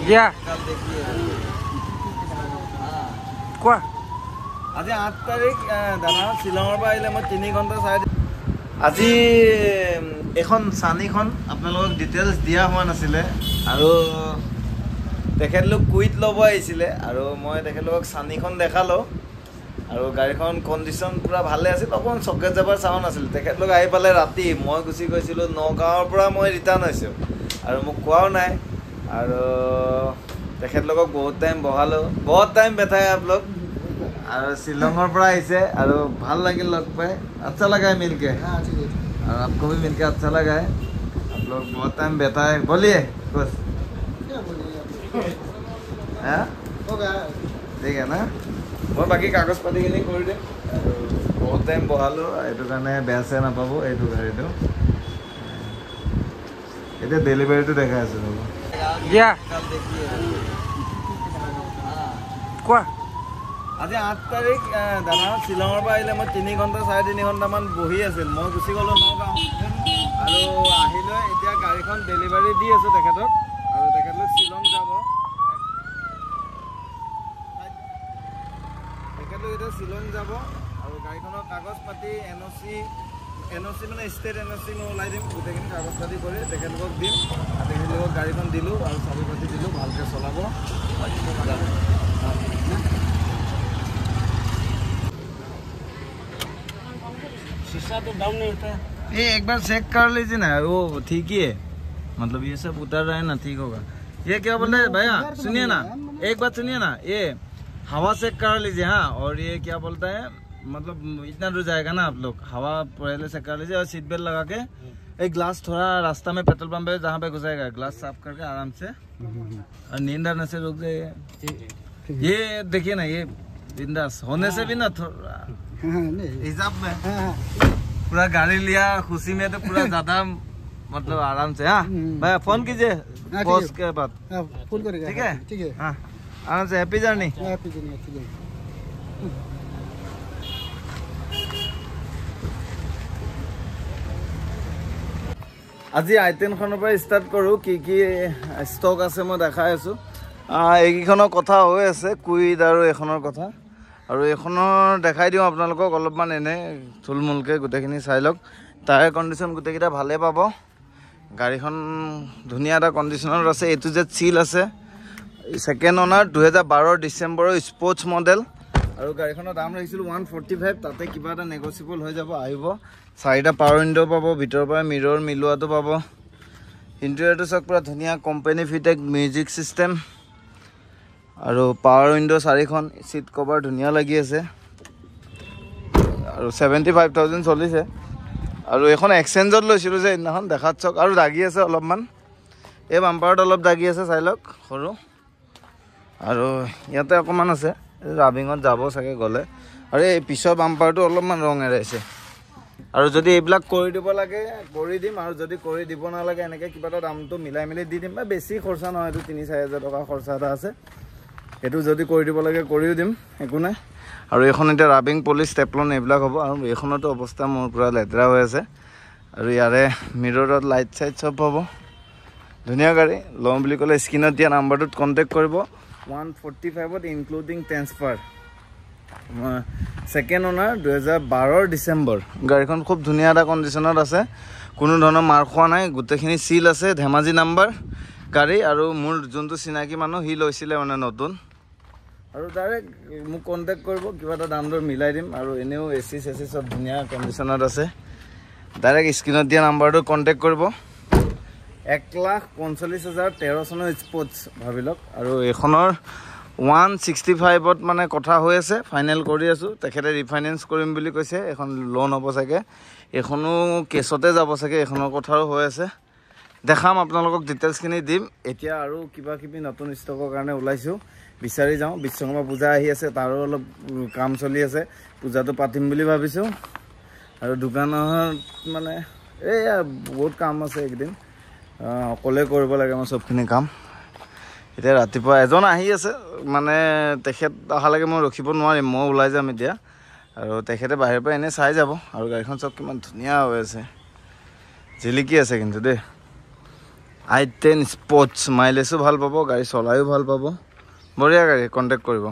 দিয়া কোৱা আজি 8 তাৰিখ দানা শ্বিলঙৰ পৰা আহিলে মই 3 ঘণ্টা চাই আজি এখন চানিখন আপোনালোকক ডিটেইলছ দিয়া হোৱা নাছিলে আৰু তেখেতলোক কুইট ল'ব আহিছিলে আৰু মই তেখেতলোকক চানিখন দেখালোঁ আৰু গাড়ীখন কণ্ডিশ্যন পূৰা ভালে আছিল অকণমান চকেট জাবাৰ চাউণ্ড আছিল তেখেতলোক আহি পালে ৰাতি মই গুচি গৈছিলোঁ নগাঁৱৰ পৰা মই ৰিটাৰ্ণ হৈছোঁ আৰু মোক কোৱাও নাই আৰু তেখেতলোকক বহুত টাইম বহালোঁ বহুত টাইম বেঠাই আপলোক और शिलोंगर पर आइसे और ভাল लगे लोग पे अच्छा लगा है मिलके और आपको भी मिलके अच्छा लगा है आप लोग बहुत टाइम बैठा है बोलिए कुछ ठीक है ना मैं बाकी कागज पाती के कर दे बहुत टाइम बहालो ये कारण बेया से नापाब यू गाड़ी ये डेलिभारी देखा দিয়া কোৱা আজি 8 তাৰিখ দানা শ্বিলঙৰ পৰা আহিলে মই 3 ঘণ্টা 3.5 ঘণ্টামান বহি আছিল মই গুচি গ'লোঁ নগাঁও আৰু আহিলৈ এতিয়া গাড়ীখন ডেলিভাৰী দি আছোঁ তেখেতক আৰু তেখেতলোক শ্বিলং যাব তেখেতলোক এতিয়া শ্বিলং যাব আৰু গাড়ীখনৰ কাগজ পাতি এনঅ'চি মানে ষ্টেট এনঅ'চি মই ওলাই দিম গোটেইখিনি কাগজ পাতি কৰি তেখেতলোকক দিম আৰু তেখেতলোকক গাড়ীখন দিলোঁ আৰু চাবি পাতি দিলোঁ ভালকৈ চলাব शीशा तो डाउन नहीं होता है ये एक बार चेक कर लीजिए ना वो ठीक ही है मतलब ये सब उतर रहा है ना ठीक होगा ये क्या बोल रहे हैं भैया सुनिए ना एक बात सुनिए ना ये हवा चेक कर लीजिए हाँ और ये क्या बोलता है मतलब इतना दूर जाएगा ना आप लोग हवा पहले चेक कर लीजिए और सीट बेल्ट लगा के एक ग्लास थोड़ा रास्ता में पेट्रोल पंप है जहाँ पे घुसाएगा ग्लास साफ करके आराम से और नींद आने से रुक जाइए ये देखिए ना ये बिंदास होने से भी ना थोड़ा हिसाब में पूरा गाड़ी लिया खुशी में तो पूरा ज्यादा मतलब आराम से हाँ भैया फोन कीजिए बॉस के बाद फोन करेगा ठीक है हाँ आराम से हैप्पी जर्नी আজি আইটেনখনৰ পৰা ষ্টাৰ্ট কৰোঁ কি কি ষ্টক আছে মই দেখাই আছোঁ এইকেইখনৰ কথা হৈ আছে কুইড আৰু এখনৰ কথা আৰু এখনৰ দেখাই দিওঁ আপোনালোকক অলপমান এনে থুলমূলকৈ গোটেইখিনি চাই লওক টায়াৰ কণ্ডিশ্যন গোটেইকেইটা ভালেই পাব গাড়ীখন ধুনীয়া এটা কণ্ডিশ্যনত আছে এ টু জেড চিল আছে ছেকেণ্ড অনাৰ 2012 ডিচেম্বৰৰ স্পৰ্টছ মডেল আৰু গাড়ীখনৰ দাম ৰাখিছিলোঁ 145 তাতে কিবা এটা নেগচিয়েবল হৈ যাব আহিব 4টা পাৱাৰ উইণ্ডো পাব ভিতৰৰ পৰা মিৰৰ মিলোৱাটো পাব ইণ্টেৰিয়ৰটো চাওক পুৰা ধুনীয়া কোম্পানী ফিটেক মিউজিক চিষ্টেম আৰু পাৱাৰ উইণ্ডো 4খন সিট কভাৰ ধুনীয়া লাগি আছে আৰু 75000 চলিছে আৰু এখন এক্সচেঞ্জত লৈছিলোঁ যে এইদিনাখন দেখাত চাওক আৰু দাগি আছে অলপমান এই বাম্পাৰত অলপ দাগি আছে চাই লওক সৰু আৰু ইয়াতে অকণমান আছে ৰাবিঙত যাব চাগে গ'লে আৰু এই পিছৰ বাম্পাৰটো অলপমান ৰং এৰাইছে আৰু যদি এইবিলাক কৰি দিব লাগে কৰি দিম আৰু যদি কৰি দিব নালাগে এনেকৈ কিবা এটা দামটো মিলাই মিলি দি দিম বা বেছি খৰচা নহয় এইটো 3-4 হাজাৰ টকা খৰচা এটা আছে এইটো যদি কৰি দিব লাগে কৰিও দিম একো নাই আৰু এইখন এতিয়া ৰাবিং পলিচ টেপলন এইবিলাক হ'ব আৰু এইখনতো অৱস্থা মোৰ পুৰা লেতেৰা হৈ আছে আৰু ইয়াৰে মিৰৰত লাইট চাইট চব পাব ধুনীয়া গাড়ী লওঁ বুলি ক'লে স্ক্ৰীনত দিয়া নাম্বাৰটোত কণ্টেক্ট কৰিব 145ত ইনক্লুডিং ট্ৰেন্সফাৰ ছেকেণ্ড অনাৰ 2012 ডিচেম্বৰ গাড়ীখন খুব ধুনীয়া এটা কণ্ডিশ্যনত আছে কোনো ধৰণৰ মাৰ খোৱা নাই গোটেইখিনি চিল আছে ধেমাজি নাম্বাৰ গাড়ী আৰু মোৰ যোনটো চিনাকি মানুহ সি লৈছিলে মানে নতুন আৰু ডাইৰেক্ট মোক কণ্টেক্ট কৰিব কিবা এটা দাম দৰ মিলাই দিম আৰু এনেও এচি চেচি চব ধুনীয়া কণ্ডিশ্যনত আছে ডাইৰেক্ট স্ক্ৰীনত দিয়া নাম্বাৰটো কণ্টেক্ট কৰিব 1,45,013 চনৰ স্পৰ্টছ ভাবি লওক আৰু এইখনৰ 165ত মানে কথা হৈ আছে ফাইনেল কৰি আছোঁ তেখেতে ৰিফাইনেন্স কৰিম বুলি কৈছে এখন লোন হ'ব চাগে এইখনো কেছতে যাব চাগে এইখনৰ কথাও হৈ আছে দেখাম আপোনালোকক ডিটেইলছখিনি দিম এতিয়া আৰু কিবা কিবি নতুন ষ্টকৰ কাৰণে ওলাইছোঁ বিচাৰি যাওঁ বিশ্বকৰ্মা পূজা আহি আছে তাৰো অলপ কাম চলি আছে পূজাটো পাতিম বুলি ভাবিছোঁ আৰু দোকানত মানে এই বহুত কাম আছে একদিন অকলে কৰিব লাগে মই চবখিনি কাম এতিয়া ৰাতিপুৱা এজন আহি আছে মানে তেখেত অহালৈকে মই ৰখিব নোৱাৰিম মই ওলাই যাম এতিয়া আৰু তেখেতে বাহিৰৰ পৰা এনেই চাই যাব আৰু গাড়ীখন চব কিমান ধুনীয়া হৈ আছে জিলিকি আছে কিন্তু দেই i10 স্পৰ্টছ মাইলেজো ভাল পাব গাড়ী চলায়ো ভাল পাব বঢ়িয়া গাড়ী কণ্টেক্ট কৰিব